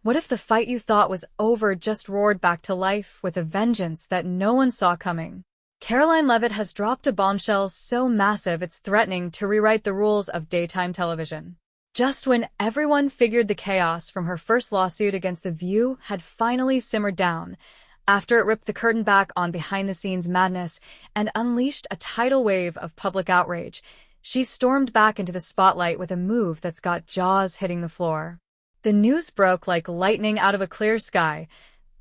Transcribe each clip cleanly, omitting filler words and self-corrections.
What if the fight you thought was over just roared back to life with a vengeance that no one saw coming? Karoline Leavitt has dropped a bombshell so massive it's threatening to rewrite the rules of daytime television. Just when everyone figured the chaos from her first lawsuit against The View had finally simmered down, after it ripped the curtain back on behind-the-scenes madness and unleashed a tidal wave of public outrage, she stormed back into the spotlight with a move that's got jaws hitting the floor. The news broke like lightning out of a clear sky.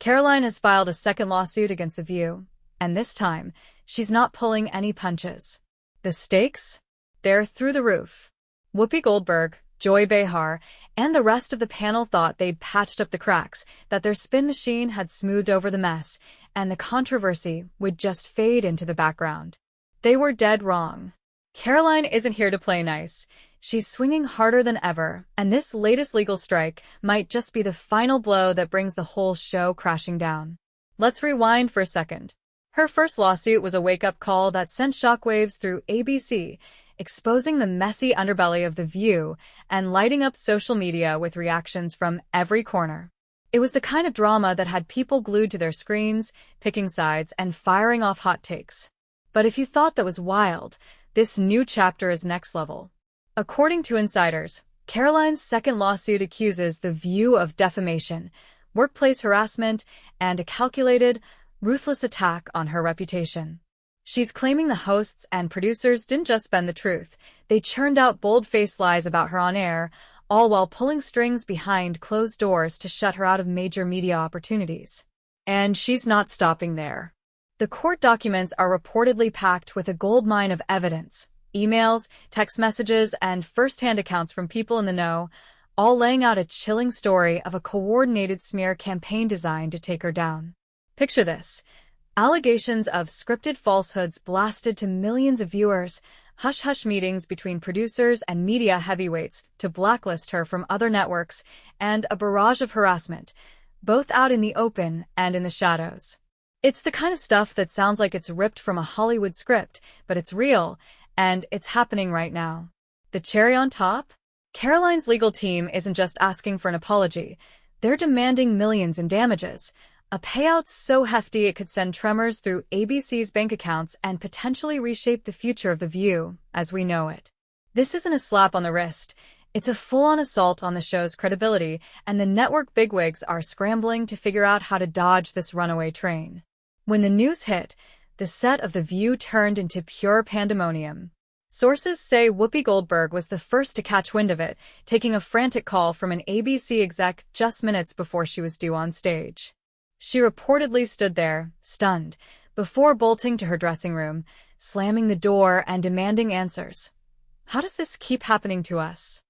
Karoline has filed a second lawsuit against The View, and this time, she's not pulling any punches. The stakes? They're through the roof. Whoopi Goldberg, Behar, and the rest of the panel thought they'd patched up the cracks, that their spin machine had smoothed over the mess, and the controversy would just fade into the background. They were dead wrong. Karoline isn't here to play nice. She's swinging harder than ever, and this latest legal strike might just be the final blow that brings the whole show crashing down. Let's rewind for a second. Her first lawsuit was a wake-up call that sent shockwaves through ABC, exposing the messy underbelly of The View and lighting up social media with reactions from every corner. It was the kind of drama that had people glued to their screens, picking sides, and firing off hot takes. But if you thought that was wild, this new chapter is next level. According to insiders, Karoline's second lawsuit accuses The View of defamation, workplace harassment, and a calculated, ruthless attack on her reputation. She's claiming the hosts and producers didn't just bend the truth, they churned out bold-faced lies about her on air, all while pulling strings behind closed doors to shut her out of major media opportunities. And she's not stopping there. The court documents are reportedly packed with a goldmine of evidence, emails, text messages, and first-hand accounts from people in the know, all laying out a chilling story of a coordinated smear campaign designed to take her down. Picture this. Allegations of scripted falsehoods blasted to millions of viewers, hush-hush meetings between producers and media heavyweights to blacklist her from other networks, and a barrage of harassment, both out in the open and in the shadows. It's the kind of stuff that sounds like it's ripped from a Hollywood script, but it's real, and it's happening right now. The cherry on top? Karoline's legal team isn't just asking for an apology. They're demanding millions in damages, a payout so hefty it could send tremors through ABC's bank accounts and potentially reshape the future of The View as we know it. This isn't a slap on the wrist. It's a full-on assault on the show's credibility, and the network bigwigs are scrambling to figure out how to dodge this runaway train. When the news hit, the set of The View turned into pure pandemonium. Sources say Whoopi Goldberg was the first to catch wind of it, taking a frantic call from an ABC exec just minutes before she was due on stage. She reportedly stood there, stunned, before bolting to her dressing room, slamming the door and demanding answers. How does this keep happening to us?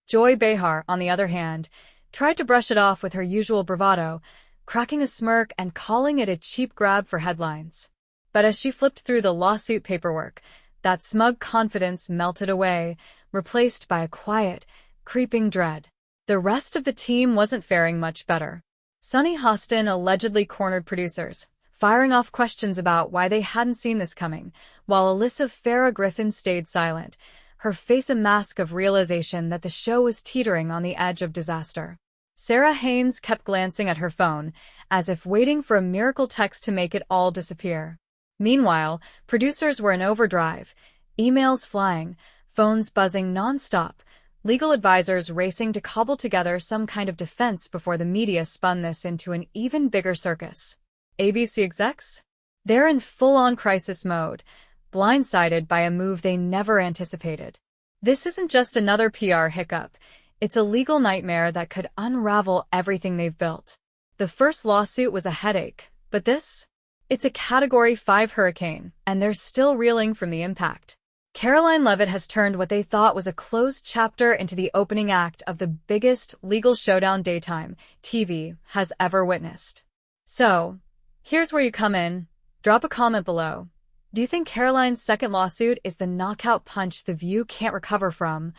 Behar, on the other hand, tried to brush it off with her usual bravado, cracking a smirk and calling it a cheap grab for headlines. But as she flipped through the lawsuit paperwork, that smug confidence melted away, replaced by a quiet, creeping dread. The rest of the team wasn't faring much better. Sunny Hostin allegedly cornered producers, firing off questions about why they hadn't seen this coming, while Alyssa Farah Griffin stayed silent, her face a mask of realization that the show was teetering on the edge of disaster. Sarah Haynes kept glancing at her phone, as if waiting for a miracle text to make it all disappear. Meanwhile, producers were in overdrive, emails flying, phones buzzing non-stop, legal advisors racing to cobble together some kind of defense before the media spun this into an even bigger circus. ABC execs? They're in full-on crisis mode, blindsided by a move they never anticipated. This isn't just another PR hiccup. It's a legal nightmare that could unravel everything they've built. The first lawsuit was a headache, but this? It's a Category 5 hurricane, and they're still reeling from the impact. Karoline Leavitt has turned what they thought was a closed chapter into the opening act of the biggest legal showdown daytime TV has ever witnessed. So, here's where you come in. Drop a comment below. Do you think Karoline's second lawsuit is the knockout punch The View can't recover from,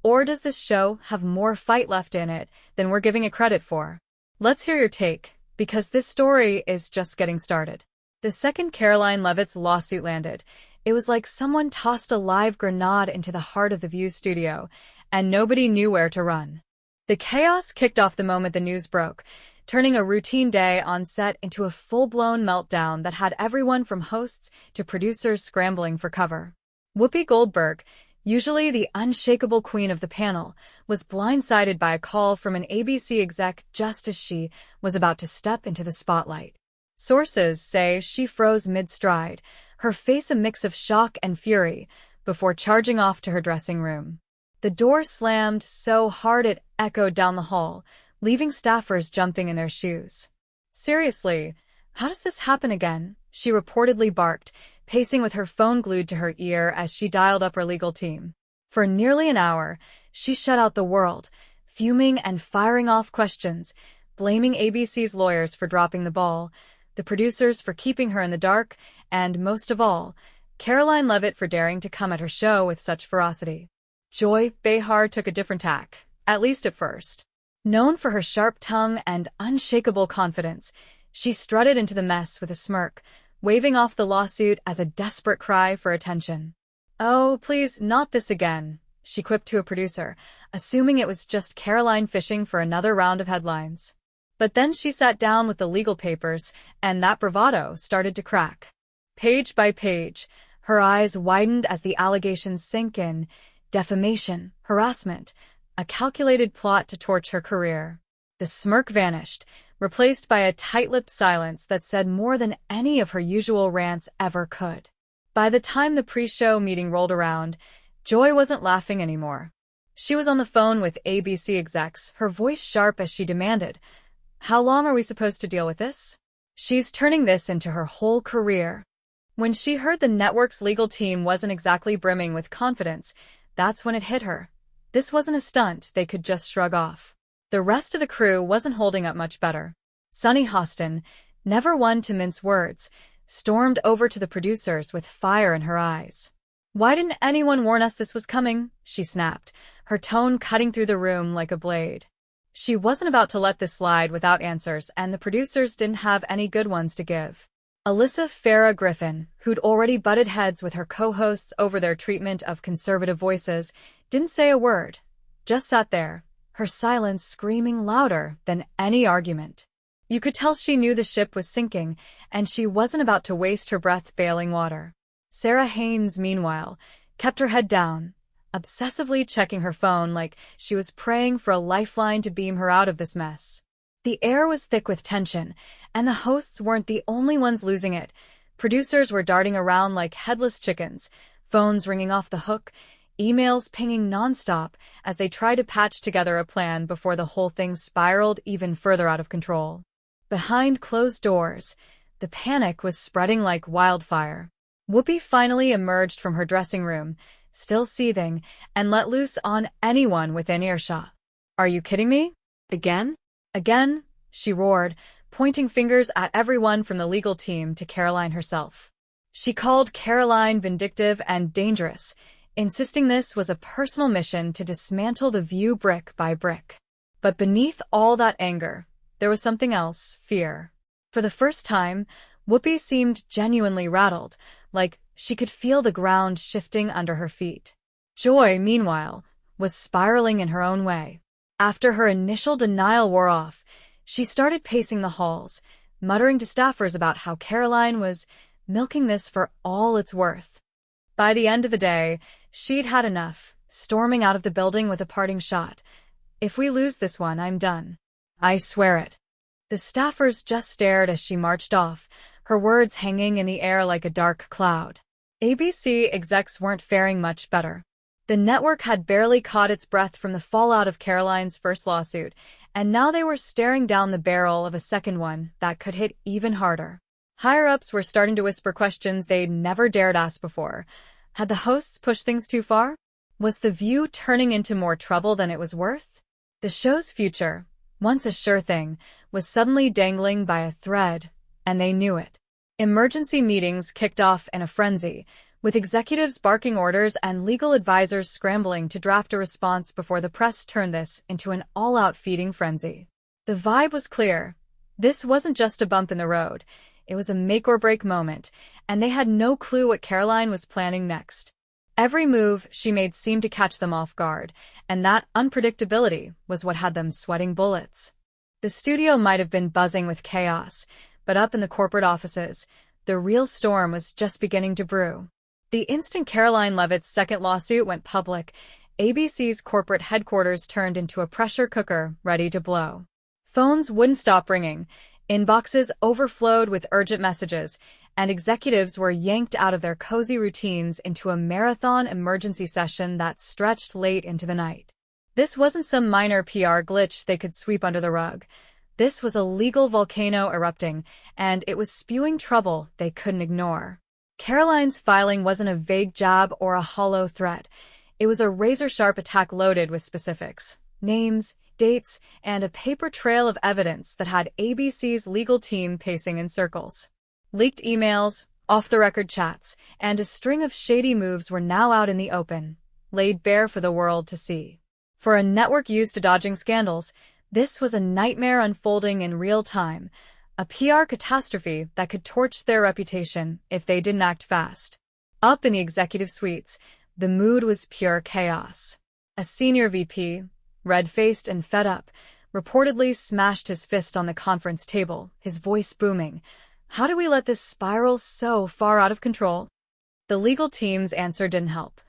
or does this show have more fight left in it than we're giving it credit for? Let's hear your take, because this story is just getting started. The second Karoline Leavitt's lawsuit landed. It was like someone tossed a live grenade into the heart of The View studio, and nobody knew where to run. The chaos kicked off the moment the news broke, turning a routine day on set into a full-blown meltdown that had everyone from hosts to producers scrambling for cover. Whoopi Goldberg, usually the unshakable queen of the panel, was blindsided by a call from an ABC exec just as she was about to step into the spotlight. Sources say she froze mid-stride, her face a mix of shock and fury, before charging off to her dressing room. The door slammed so hard it echoed down the hall, leaving staffers jumping in their shoes. "Seriously, how does this happen again?" she reportedly barked, pacing with her phone glued to her ear as she dialed up her legal team. For nearly an hour, she shut out the world, fuming and firing off questions, blaming ABC's lawyers for dropping the ball, the producers for keeping her in the dark, and, most of all, Karoline Leavitt for daring to come at her show with such ferocity. Joy Behar took a different tack, at least at first. Known for her sharp tongue and unshakable confidence, she strutted into the mess with a smirk, waving off the lawsuit as a desperate cry for attention. "Oh, please, not this again," she quipped to a producer, assuming it was just Karoline fishing for another round of headlines. But then she sat down with the legal papers, and that bravado started to crack. Page by page, her eyes widened as the allegations sank in: defamation, harassment, a calculated plot to torch her career. The smirk vanished, replaced by a tight-lipped silence that said more than any of her usual rants ever could. By the time the pre-show meeting rolled around, Joy wasn't laughing anymore. She was on the phone with ABC execs, her voice sharp as she demanded, "How long are we supposed to deal with this? She's turning this into her whole career." When she heard the network's legal team wasn't exactly brimming with confidence, that's when it hit her. This wasn't a stunt they could just shrug off. The rest of the crew wasn't holding up much better. Sunny Hostin, never one to mince words, stormed over to the producers with fire in her eyes. "Why didn't anyone warn us this was coming?" she snapped, her tone cutting through the room like a blade. She wasn't about to let this slide without answers, and the producers didn't have any good ones to give. Alyssa Farah Griffin, who'd already butted heads with her co-hosts over their treatment of conservative voices, didn't say a word, just sat there, her silence screaming louder than any argument. You could tell she knew the ship was sinking, and she wasn't about to waste her breath bailing water. Sarah Haynes, meanwhile, kept her head down, obsessively checking her phone like she was praying for a lifeline to beam her out of this mess. The air was thick with tension, and the hosts weren't the only ones losing it. Producers were darting around like headless chickens, phones ringing off the hook, emails pinging nonstop as they tried to patch together a plan before the whole thing spiraled even further out of control. Behind closed doors, the panic was spreading like wildfire. Whoopi finally emerged from her dressing room, still seething, and let loose on anyone within earshot. "Are you kidding me? Again?" "Again," she roared, pointing fingers at everyone from the legal team to Karoline herself. She called Karoline vindictive and dangerous, insisting this was a personal mission to dismantle The View brick by brick. But beneath all that anger, there was something else: fear. For the first time, Whoopi seemed genuinely rattled, like she could feel the ground shifting under her feet. Joy, meanwhile, was spiraling in her own way. After her initial denial wore off, she started pacing the halls, muttering to staffers about how Karoline was milking this for all it's worth. By the end of the day, she'd had enough, storming out of the building with a parting shot. "If we lose this one, I'm done. I swear it." The staffers just stared as she marched off, her words hanging in the air like a dark cloud. ABC execs weren't faring much better. The network had barely caught its breath from the fallout of Karoline's first lawsuit, and now they were staring down the barrel of a second one that could hit even harder. Higher-ups were starting to whisper questions they'd never dared ask before. Had the hosts pushed things too far? Was The View turning into more trouble than it was worth? The show's future, once a sure thing, was suddenly dangling by a thread, and they knew it. Emergency meetings kicked off in a frenzy, with executives barking orders and legal advisors scrambling to draft a response before the press turned this into an all-out feeding frenzy. The vibe was clear. This wasn't just a bump in the road. It was a make-or-break moment, and they had no clue what Karoline was planning next. Every move she made seemed to catch them off guard, and that unpredictability was what had them sweating bullets. The studio might have been buzzing with chaos, but up in the corporate offices, the real storm was just beginning to brew. The instant Karoline Leavitt's second lawsuit went public, ABC's corporate headquarters turned into a pressure cooker ready to blow. Phones wouldn't stop ringing, inboxes overflowed with urgent messages, and executives were yanked out of their cozy routines into a marathon emergency session that stretched late into the night. This wasn't some minor PR glitch they could sweep under the rug. This was a legal volcano erupting, and it was spewing trouble they couldn't ignore. Karoline's filing wasn't a vague jab or a hollow threat. It was a razor-sharp attack loaded with specifics, names, dates, and a paper trail of evidence that had ABC's legal team pacing in circles. Leaked emails, off-the-record chats, and a string of shady moves were now out in the open, laid bare for the world to see. For a network used to dodging scandals, this was a nightmare unfolding in real time, a PR catastrophe that could torch their reputation if they didn't act fast. Up in the executive suites, the mood was pure chaos. A senior VP, red-faced and fed up, reportedly smashed his fist on the conference table, his voice booming. How do we let this spiral so far out of control? The legal team's answer didn't help.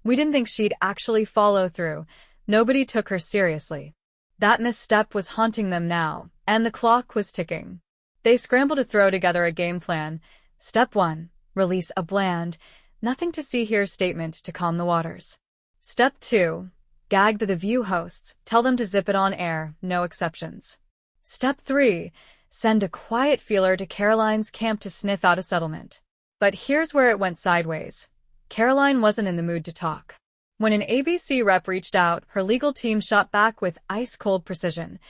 We didn't think she'd actually follow through. Nobody took her seriously. That misstep was haunting them now, and the clock was ticking. They scrambled to throw together a game plan. Step 1. Release a bland, nothing-to-see-here statement to calm the waters. Step 2. Gag The View hosts, tell them to zip it on air, no exceptions. Step 3. Send a quiet feeler to Karoline's camp to sniff out a settlement. But here's where it went sideways. Karoline wasn't in the mood to talk. When an ABC rep reached out, her legal team shot back with ice-cold precision.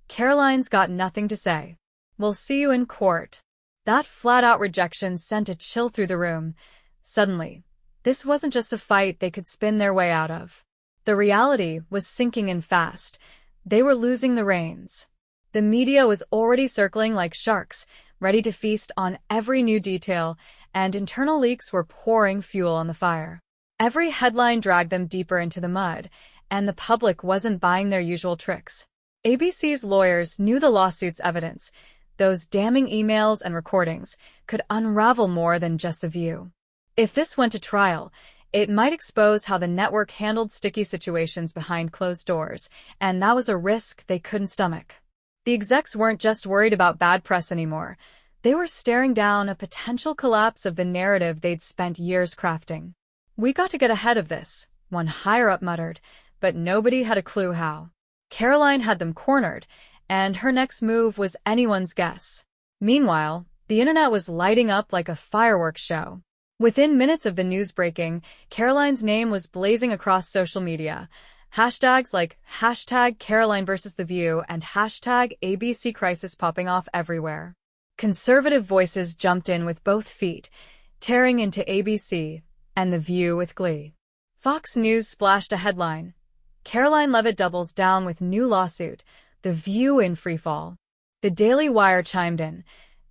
Karoline's got nothing to say. We'll see you in court. That flat-out rejection sent a chill through the room. Suddenly, this wasn't just a fight they could spin their way out of. The reality was sinking in fast. They were losing the reins. The media was already circling like sharks, ready to feast on every new detail, and internal leaks were pouring fuel on the fire. Every headline dragged them deeper into the mud, and the public wasn't buying their usual tricks. ABC's lawyers knew the lawsuit's evidence. Those damning emails and recordings could unravel more than just The View. If this went to trial, it might expose how the network handled sticky situations behind closed doors, and that was a risk they couldn't stomach. The execs weren't just worried about bad press anymore. They were staring down a potential collapse of the narrative they'd spent years crafting. We got to get ahead of this, one higher-up muttered, but nobody had a clue how. Karoline had them cornered, and her next move was anyone's guess. Meanwhile, the internet was lighting up like a fireworks show. Within minutes of the news breaking, Karoline's name was blazing across social media. Hashtags like #Karoline versus The View and #ABC crisis popping off everywhere. Conservative voices jumped in with both feet, tearing into ABC and The View with glee. Fox News splashed a headline. Karoline Leavitt doubles down with new lawsuit, The View in freefall. The Daily Wire chimed in.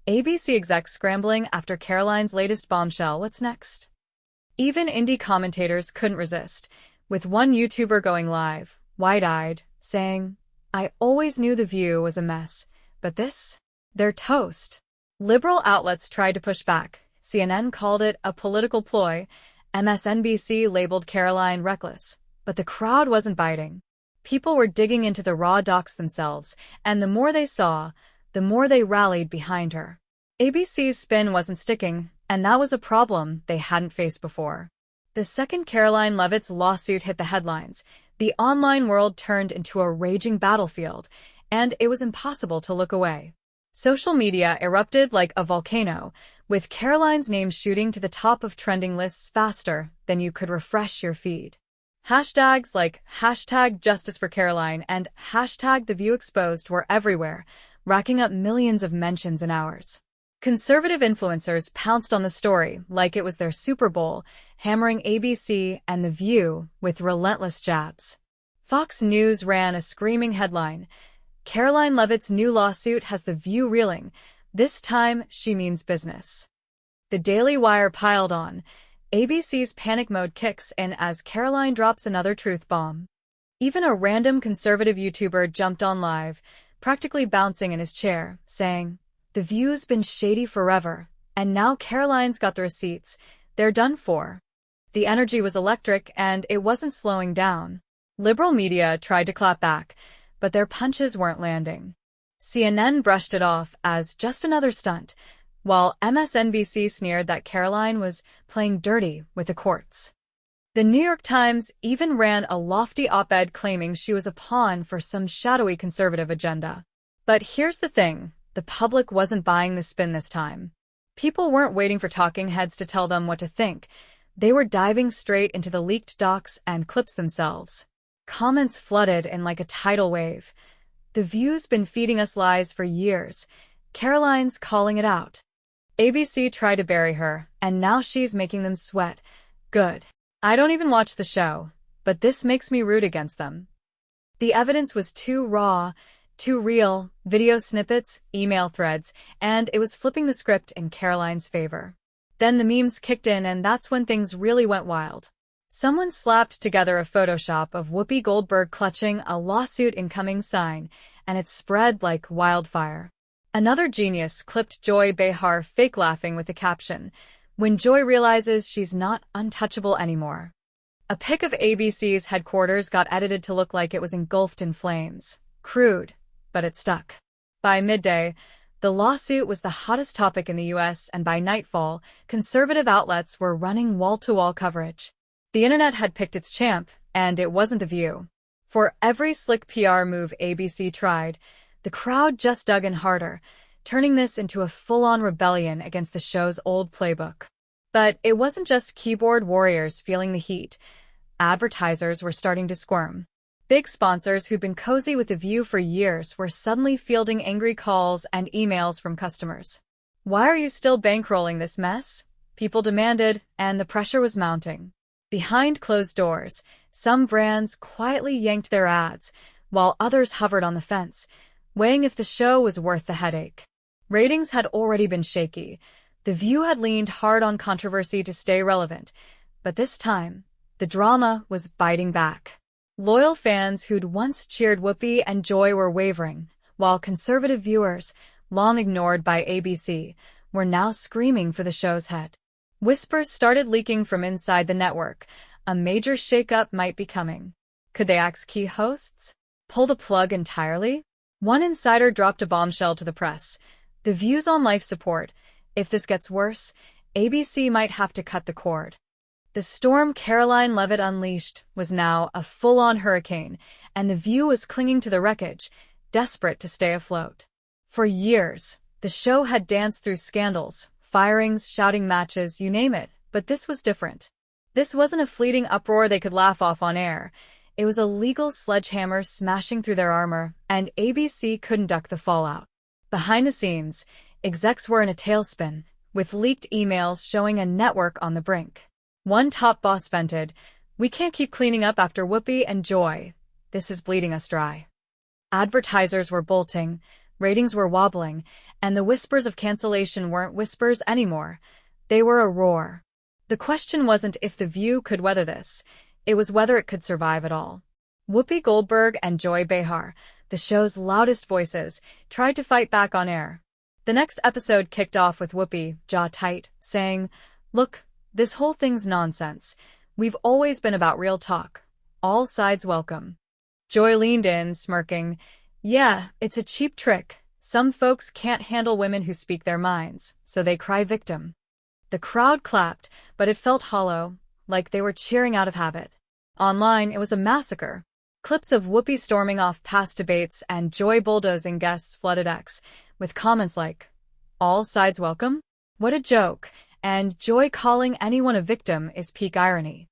ABC execs scrambling after Karoline's latest bombshell. What's next? Even indie commentators couldn't resist, with one YouTuber going live, wide-eyed, saying, I always knew The View was a mess, but this? They're toast. Liberal outlets tried to push back. CNN called it a political ploy. MSNBC labeled Karoline reckless. But the crowd wasn't biting. People were digging into the raw docs themselves, and the more they saw, the more they rallied behind her. ABC's spin wasn't sticking, and that was a problem they hadn't faced before. The second Karoline Leavitt's lawsuit hit the headlines, the online world turned into a raging battlefield, and it was impossible to look away. Social media erupted like a volcano, with Karoline's name shooting to the top of trending lists faster than you could refresh your feed. Hashtags like #JusticeForKaroline and #TheViewExposed were everywhere, racking up millions of mentions in hours. Conservative influencers pounced on the story like it was their Super Bowl, hammering ABC and The View with relentless jabs. Fox News ran a screaming headline. Karoline Leavitt's new lawsuit has The View reeling. This time, she means business. The Daily Wire piled on. ABC's panic mode kicks in as Karoline drops another truth bomb. Even a random conservative YouTuber jumped on live, practically bouncing in his chair, saying, "The View's been shady forever, and now Karoline's got the receipts. They're done for." The energy was electric, and it wasn't slowing down. Liberal media tried to clap back, but their punches weren't landing. CNN brushed it off as just another stunt, while MSNBC sneered that Karoline was playing dirty with the courts. The New York Times even ran a lofty op-ed claiming she was a pawn for some shadowy conservative agenda. But here's the thing, the public wasn't buying the spin this time. People weren't waiting for talking heads to tell them what to think. They were diving straight into the leaked docs and clips themselves. Comments flooded in like a tidal wave. "The View's been feeding us lies for years. Karoline's calling it out. ABC tried to bury her, and now she's making them sweat. Good. I don't even watch the show, but this makes me root against them." The evidence was too raw, too real, video snippets, email threads, and it was flipping the script in Karoline's favor. Then the memes kicked in, and that's when things really went wild. Someone slapped together a Photoshop of Whoopi Goldberg clutching a lawsuit incoming sign, and it spread like wildfire. Another genius clipped Joy Behar fake laughing with the caption, "When Joy realizes she's not untouchable anymore." A pic of ABC's headquarters got edited to look like it was engulfed in flames. Crude, but it stuck. By midday, the lawsuit was the hottest topic in the US, and by nightfall, conservative outlets were running wall-to-wall coverage. The internet had picked its champ, and it wasn't The View. For every slick PR move ABC tried, the crowd just dug in harder, turning this into a full-on rebellion against the show's old playbook. But it wasn't just keyboard warriors feeling the heat. Advertisers were starting to squirm. Big sponsors who'd been cozy with The View for years were suddenly fielding angry calls and emails from customers. "Why are you still bankrolling this mess?" people demanded, and the pressure was mounting. Behind closed doors, some brands quietly yanked their ads, while others hovered on the fence, weighing if the show was worth the headache. Ratings had already been shaky. The View had leaned hard on controversy to stay relevant, but this time, the drama was biting back. Loyal fans who'd once cheered Whoopi and Joy were wavering, while conservative viewers, long ignored by ABC, were now screaming for the show's head. Whispers started leaking from inside the network. A major shakeup might be coming. Could they axe key hosts? Pull the plug entirely? One insider dropped a bombshell to the press. "The View's on life support. If this gets worse, ABC might have to cut the cord." The storm Karoline Leavitt unleashed was now a full-on hurricane, and The View was clinging to the wreckage, desperate to stay afloat. For years, the show had danced through scandals, firings, shouting matches, you name it, but this was different. This wasn't a fleeting uproar they could laugh off on air. It was a legal sledgehammer smashing through their armor, and ABC couldn't duck the fallout. Behind the scenes, execs were in a tailspin, with leaked emails showing a network on the brink. One top boss vented, "We can't keep cleaning up after Whoopi and Joy. This is bleeding us dry." Advertisers were bolting, ratings were wobbling, and the whispers of cancellation weren't whispers anymore. They were a roar. The question wasn't if The View could weather this. It was whether it could survive at all. Whoopi Goldberg and Joy Behar, the show's loudest voices, tried to fight back on air. The next episode kicked off with Whoopi, jaw tight, saying, "Look, this whole thing's nonsense. We've always been about real talk. All sides welcome." Joy leaned in, smirking, "Yeah, it's a cheap trick. Some folks can't handle women who speak their minds, so they cry victim." The crowd clapped, but it felt hollow, like they were cheering out of habit. Online, it was a massacre. Clips of Whoopi storming off past debates and Joy bulldozing guests flooded X, with comments like, "All sides welcome? What a joke," and "Joy calling anyone a victim is peak irony."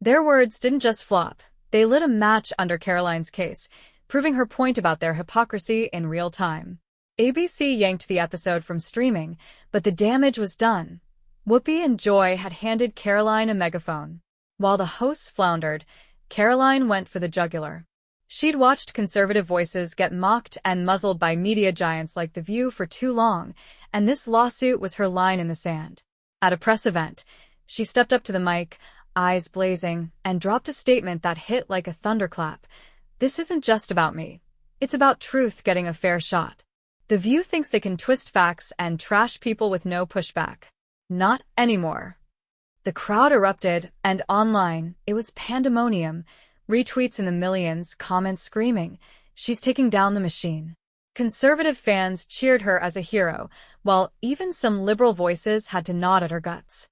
Their words didn't just flop. They lit a match under Karoline's case, proving her point about their hypocrisy in real time. ABC yanked the episode from streaming, but the damage was done. Whoopi and Joy had handed Karoline a megaphone. While the hosts floundered, Karoline went for the jugular. She'd watched conservative voices get mocked and muzzled by media giants like The View for too long, and this lawsuit was her line in the sand. At a press event, She stepped up to the mic, eyes blazing, and dropped a statement that hit like a thunderclap. This isn't just about me. It's about truth getting a fair shot. The View thinks they can twist facts and trash people with no pushback. Not anymore. The crowd erupted, and online, it was pandemonium. Retweets in the millions, comments screaming, "She's taking down the machine." Conservative fans cheered her as a hero, while even some liberal voices had to nod at her guts.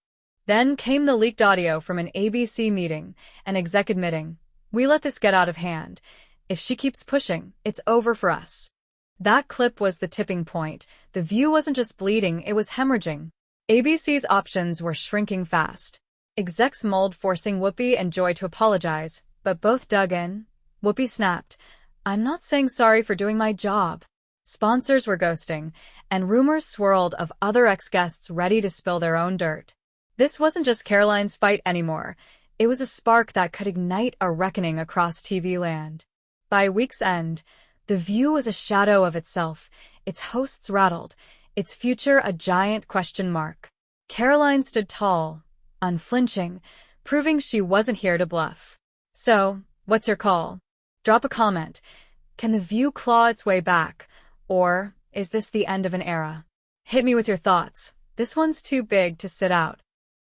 Then came the leaked audio from an ABC meeting, an exec admitting, "We let this get out of hand. If she keeps pushing, it's over for us." That clip was the tipping point. The View wasn't just bleeding, it was hemorrhaging. ABC's options were shrinking fast. Execs mulled, forcing Whoopi and Joy to apologize, but both dug in. Whoopi snapped, "I'm not saying sorry for doing my job." Sponsors were ghosting, and rumors swirled of other ex-guests ready to spill their own dirt. This wasn't just Karoline's fight anymore. It was a spark that could ignite a reckoning across TV land. By week's end, The View was a shadow of itself, its hosts rattled, its future a giant question mark. Karoline stood tall, unflinching, proving she wasn't here to bluff. So, what's your call? Drop a comment. Can The View claw its way back? Or is this the end of an era? Hit me with your thoughts. This one's too big to sit out.